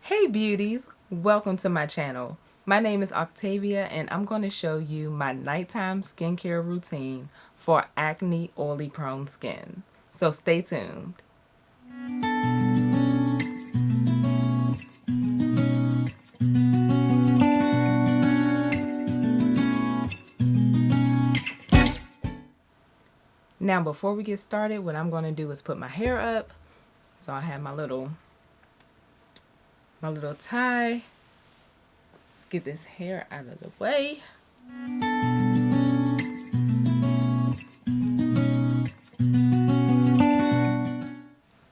Hey beauties, welcome to my channel. My name is Octavia and I'm going to show you my nighttime skincare routine for acne oily prone skin. So stay tuned. Now before we get started, what I'm going to do is put my hair up. So I have my little tie. Let's get this hair out of the way.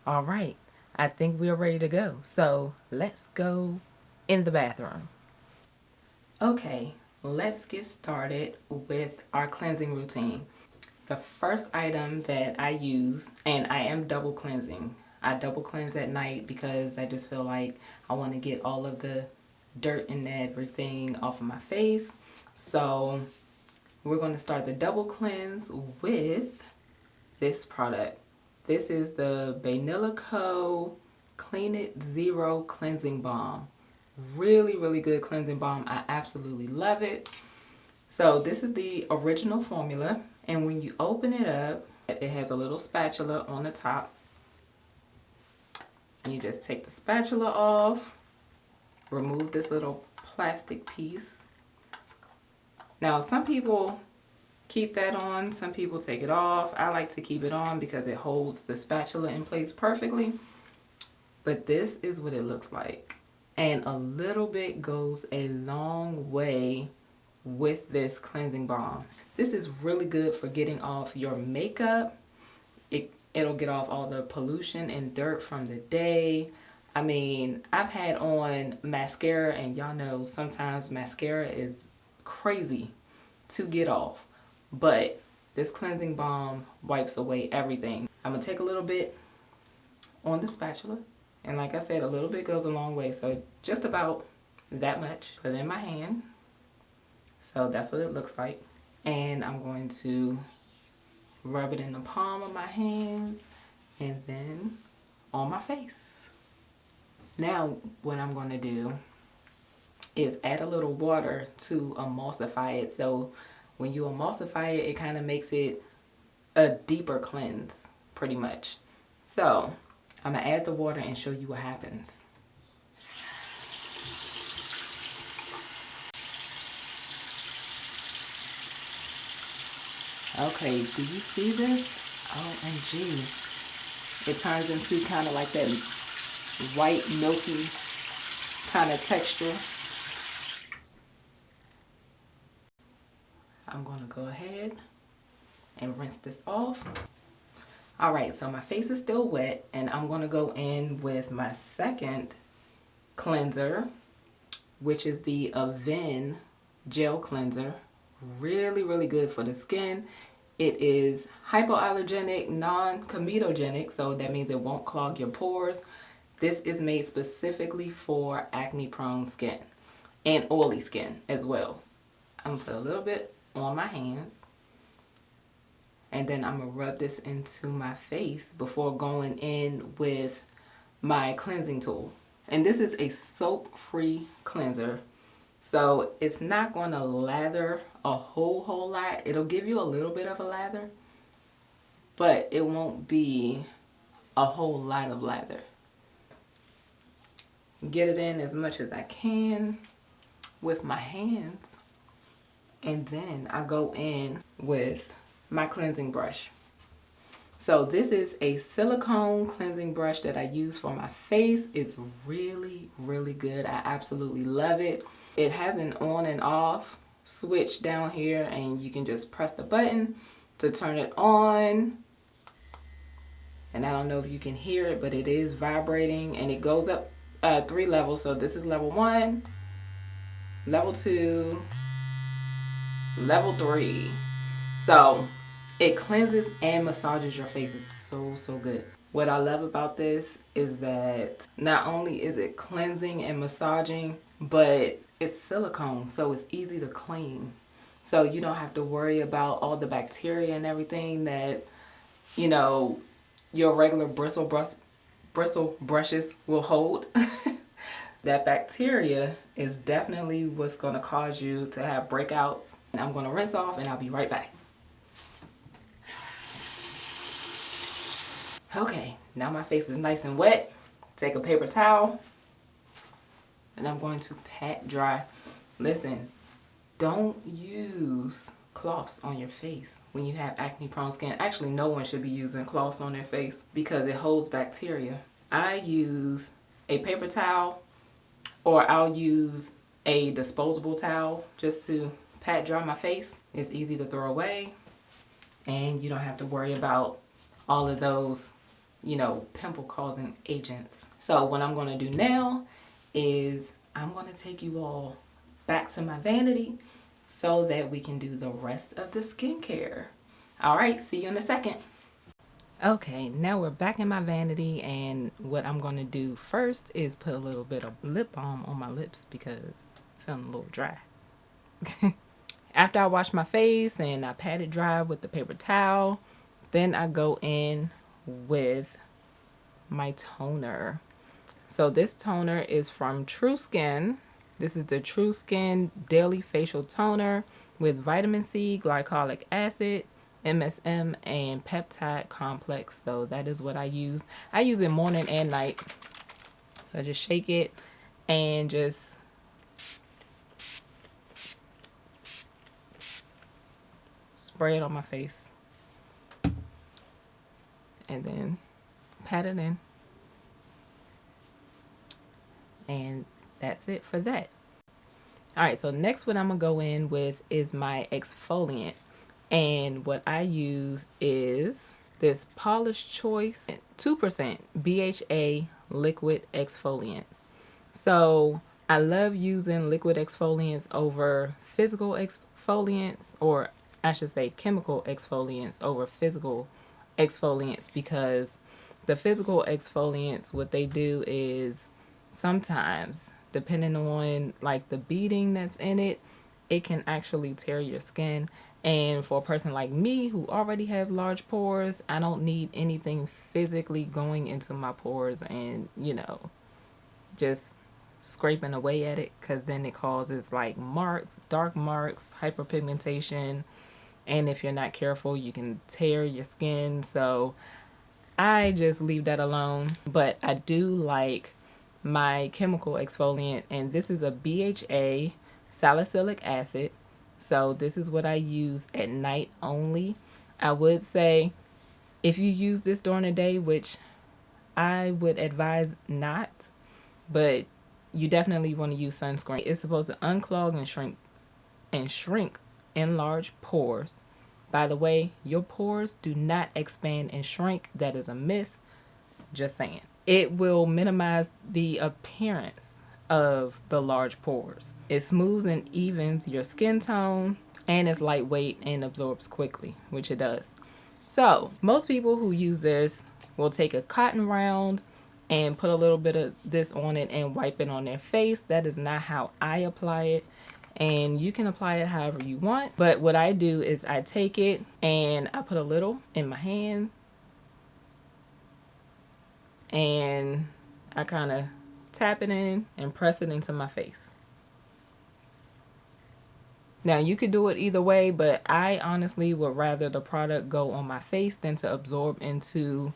All right, I think we're ready to go. So let's go in the bathroom. Okay, let's get started with our cleansing routine. The first item that I use, and I am double cleansing. I double cleanse at night because I just feel like I want to get all of the dirt and everything off of my face. So we're going to start the double cleanse with this product. This is the Vanilla Co. Clean It Zero Cleansing Balm. Really good cleansing balm. I absolutely love it. So this is the original formula, and when you open it up, it has a little spatula on the top. And you just take the spatula off, remove this little plastic piece. Now some people keep that on, some people take it off. I like to keep it on because it holds the spatula in place perfectly. But this is what it looks like. And a little bit goes a long way with this cleansing balm. This is really good for getting off your makeup. It'll get off all the pollution and dirt from the day. I mean, I've had on mascara, and y'all know sometimes mascara is crazy to get off. But this cleansing balm wipes away everything. I'm gonna take a little bit on the spatula. And like I said, a little bit goes a long way. So just about that much. Put it in my hand. So that's what it looks like. And I'm going to rub it in the palm of my hands and then on my face. Now what I'm going to do is add a little water to emulsify it. So when you emulsify it, it kind of makes it a deeper cleanse pretty much. So I'm going to add the water and show you what happens. Okay, do you see this? OMG. It turns into kind of like that white, milky kind of texture. I'm going to go ahead and rinse this off. Alright, so my face is still wet, and I'm going to go in with my second cleanser, which is the Aven Gel Cleanser. Really good for the skin. It is hypoallergenic, non-comedogenic, so that means it won't clog your pores. This is made specifically for acne-prone skin and oily skin as well. I'm going to put a little bit on my hands, and then I'm going to rub this into my face before going in with my cleansing tool. And this is a soap-free cleanser. So it's not going to lather a whole lot. It'll give you a little bit of a lather, but it won't be a whole lot of lather. Get it in as much as I can with my hands, and then I go in with my cleansing brush. So this is a silicone cleansing brush that I use for my face. It's really good. I absolutely love it. It has an on and off switch down here, and you can just press the button to turn it on. And I don't know if you can hear it, but it is vibrating, and it goes up 3 levels. So this is level 1, level 2, level 3. So it cleanses and massages your face. It's so good. What I love about this is that not only is it cleansing and massaging, but it's silicone, so it's easy to clean. So you don't have to worry about all the bacteria and everything that, you know, your regular bristle brushes will hold. That bacteria is definitely what's going to cause you to have breakouts. And I'm going to rinse off and I'll be right back. Okay, now my face is nice and wet. Take a paper towel and I'm going to pat dry. Listen, don't use cloths on your face when you have acne prone skin. Actually, no one should be using cloths on their face because it holds bacteria. I use a paper towel, or I'll use a disposable towel just to pat dry my face. It's easy to throw away and you don't have to worry about all of those, you know, pimple causing agents. So what I'm going to do now is I'm going to take you all back to my vanity so that we can do the rest of the skincare. All right, see you in a second. Okay, now we're back in my vanity, and what I'm going to do first is put a little bit of lip balm on my lips because I'm feeling a little dry. After I wash my face and I pat it dry with the paper towel, then I go in with my toner. So this toner is from True Skin. This is the True Skin Daily Facial Toner with vitamin C, glycolic acid, MSM, and peptide complex. So that is what I use. I use it morning and night. So I just shake it and just spray it on my face. And then pat it in. And that's it for that. Alright, so next what I'm going to go in with is my exfoliant. And what I use is this Paula's Choice 2% BHA liquid exfoliant. So I love using liquid exfoliants over physical exfoliants, or I should say chemical exfoliants over physical exfoliants, because the physical exfoliants, what they do is sometimes, depending on like the beading that's in it, it can actually tear your skin. And for a person like me who already has large pores, I don't need anything physically going into my pores and, you know, just scraping away at it, because then it causes like marks, dark marks, hyperpigmentation, and if you're not careful you can tear your skin. So I just leave that alone. But I do like my chemical exfoliant, and this is a BHA salicylic acid. So this is what I use at night only. I would say if you use this during the day, which I would advise not, but you definitely want to use sunscreen. It's supposed to unclog and shrink enlarged pores. By the way, your pores do not expand and shrink. That is a myth. Just saying. It will minimize the appearance of the large pores. It smooths and evens your skin tone, and it's lightweight and absorbs quickly, which it does. So most people who use this will take a cotton round and put a little bit of this on it and wipe it on their face. That is not how I apply it, and you can apply it however you want. But what I do is I take it and I put a little in my hand and I kind of tap it in and press it into my face. Now you could do it either way, but I honestly would rather the product go on my face than to absorb into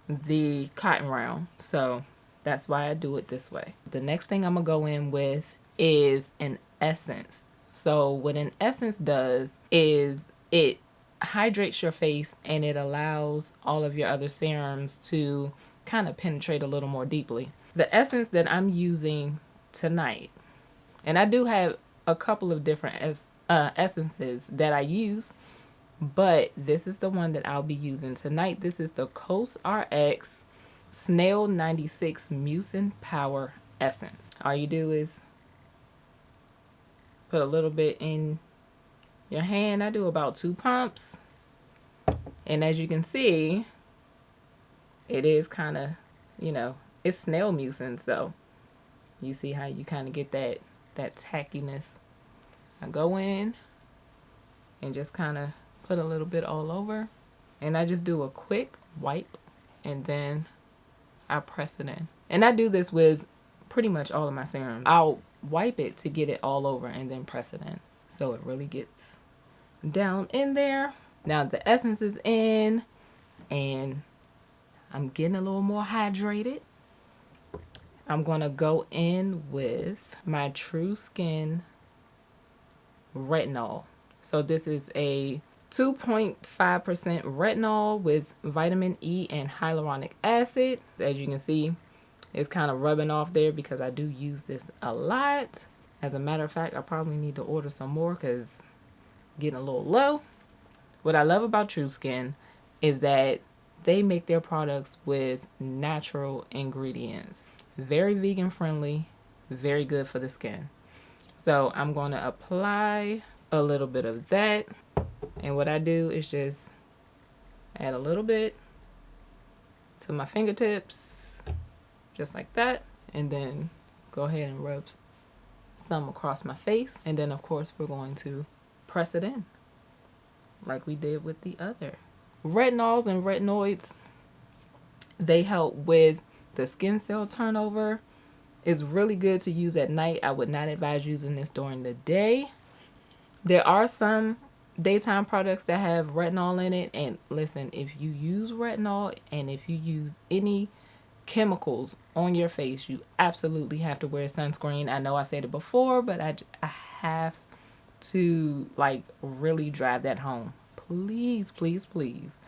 the cotton round. So that's why I do it this way. The next thing I'm gonna go in with is an essence. So what an essence does is it hydrates your face and it allows all of your other serums to kind of penetrate a little more deeply. The essence that I'm using tonight, and I do have a couple of different essences that I use, but this is the one that I'll be using tonight. This is the Coast RX Snail 96 Mucin Power Essence. All you do is put a little bit in your hand. I do about 2 pumps. And as you can see, it is kind of, you know, it's snail mucin, so you see how you kind of get that tackiness. I go in and just kind of put a little bit all over, and I just do a quick wipe and then I press it in. And I do this with pretty much all of my serum. I'll wipe it to get it all over and then press it in, so it really gets down in there. Now the essence is in, and I'm getting a little more hydrated. I'm gonna go in with my True Skin retinol. So this is a 2.5% retinol with vitamin E and hyaluronic acid. As you can see, it's kind of rubbing off there because I do use this a lot. As a matter of fact, I probably need to order some more because getting a little low. What I love about True Skin is that they make their products with natural ingredients. Very vegan friendly, very good for the skin. So I'm going to apply a little bit of that. And what I do is just add a little bit to my fingertips, just like that. And then go ahead and rub some across my face. And then of course we're going to press it in like we did with the other. Retinols and retinoids, they help with the skin cell turnover. It's really good to use at night. I would not advise using this during the day. There are some daytime products that have retinol in it, and listen, if you use retinol and if you use any chemicals on your face, you absolutely have to wear sunscreen. I know I said it before, but I have to like really drive that home. Please, please, please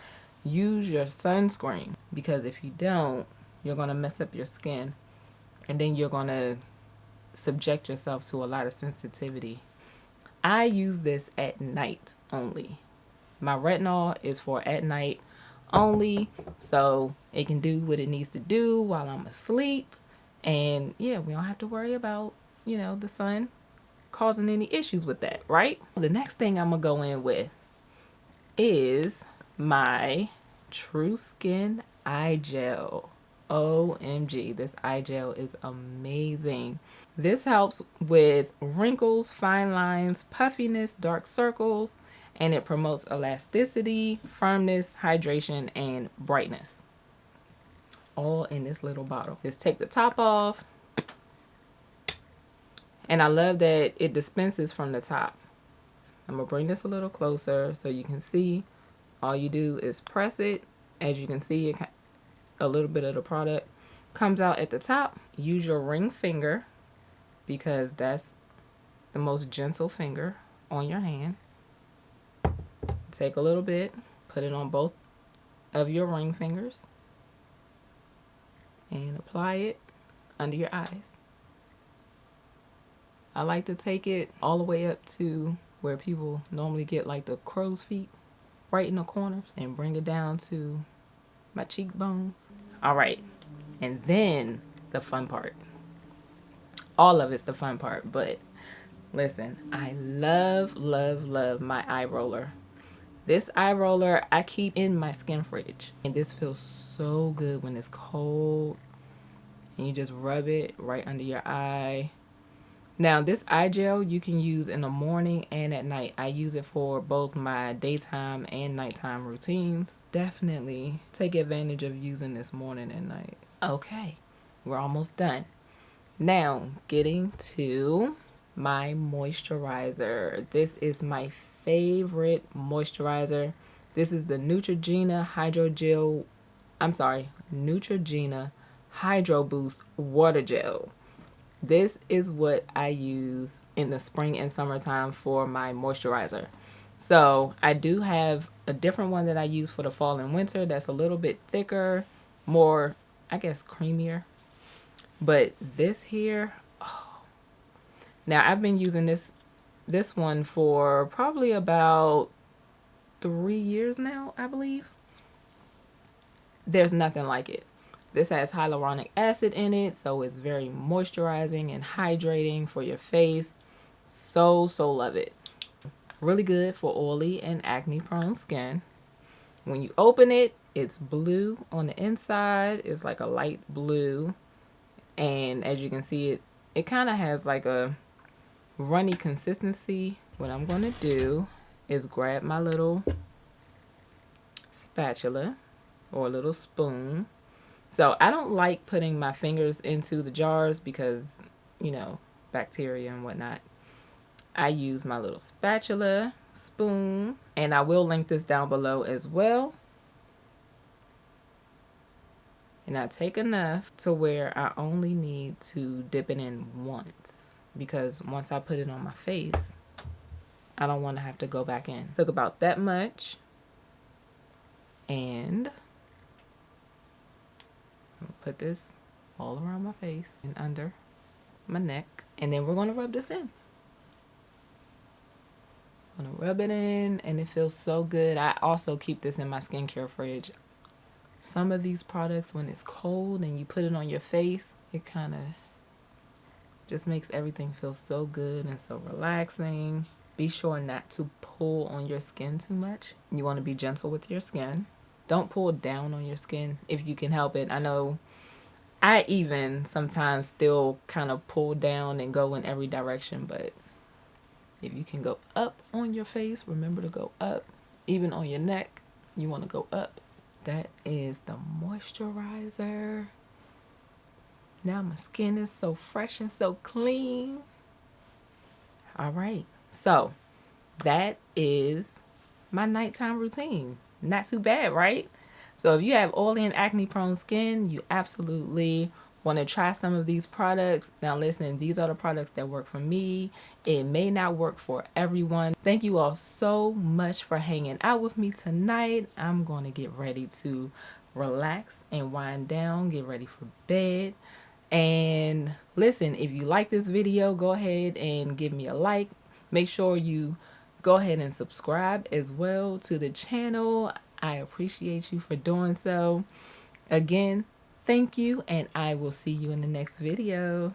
use your sunscreen, because if you don't, you're gonna mess up your skin, and then you're gonna subject yourself to a lot of sensitivity. I use this at night only. My retinol is for at night only, so it can do what it needs to do while I'm asleep. And yeah, we don't have to worry about, you know, the sun causing any issues with that, right? The next thing I'm gonna go in with is my True Skin eye gel. OMG, this eye gel is amazing. This helps with wrinkles, fine lines, puffiness, dark circles, and it promotes elasticity, firmness, hydration, and brightness. All in this little bottle. Just take the top off. And I love that it dispenses from the top. I'm gonna bring this a little closer so you can see. All you do is press it. As you can see, a little bit of the product comes out at the top. Use your ring finger, because that's the most gentle finger on your hand. Take a little bit, put it on both of your ring fingers, and apply it under your eyes. I like to take it all the way up to where people normally get like the crow's feet, right in the corners, and bring it down to my cheekbones. All right, and then the fun part. All of it's the fun part, but listen, I love, love, love my eye roller. This eye roller I keep in my skin fridge, and this feels so good when it's cold, and you just rub it right under your eye. Now this eye gel you can use in the morning and at night. I use it for both my daytime and nighttime routines. Definitely take advantage of using this morning and night. Okay, we're almost done. Now getting to my moisturizer. This is my favorite moisturizer. This is the Neutrogena Neutrogena Hydro Boost Water Gel. This is what I use in the spring and summertime for my moisturizer. So I do have a different one that I use for the fall and winter that's a little bit thicker, more, I guess, creamier. But this here, oh. Now I've been using this one for probably about 3 years now, I believe. There's nothing like it. This has hyaluronic acid in it, so it's very moisturizing and hydrating for your face. So love it. Really good for oily and acne prone skin. When you open it, it's blue on the inside. It's like a light blue. And as you can see, it kind of has like a runny consistency. What I'm going to do is grab my little spatula or a little spoon, So I don't like putting my fingers into the jars because, you know, bacteria and whatnot. I use my little spatula, spoon, and I will link this down below as well. And I take enough to where I only need to dip it in once, because once I put it on my face, I don't want to have to go back in. Took about that much, and I'm gonna put this all around my face and under my neck, and then we're gonna rub this in. I'm gonna rub it in, and it feels so good. I also keep this in my skincare fridge. Some of these products, when it's cold and you put it on your face, it kind of just makes everything feel so good and so relaxing. Be sure not to pull on your skin too much. You want to be gentle with your skin. Don't pull down on your skin if you can help it. I know I even sometimes still kind of pull down and go in every direction, but if you can go up on your face, remember to go up. Even on your neck, you want to go up. That is the moisturizer. Now my skin is so fresh and so clean. All right, so that is my nighttime routine. Not too bad, right? So if you have oily and acne prone skin, you absolutely want to try some of these products. Now listen, these are the products that work for me. It may not work for everyone. Thank you all so much for hanging out with me tonight. I'm going to get ready to relax and wind down, get ready for bed. And listen, if you like this video, go ahead and give me a like. Make sure you go ahead and subscribe as well to the channel. I appreciate you for doing so. Again, thank you, and I will see you in the next video.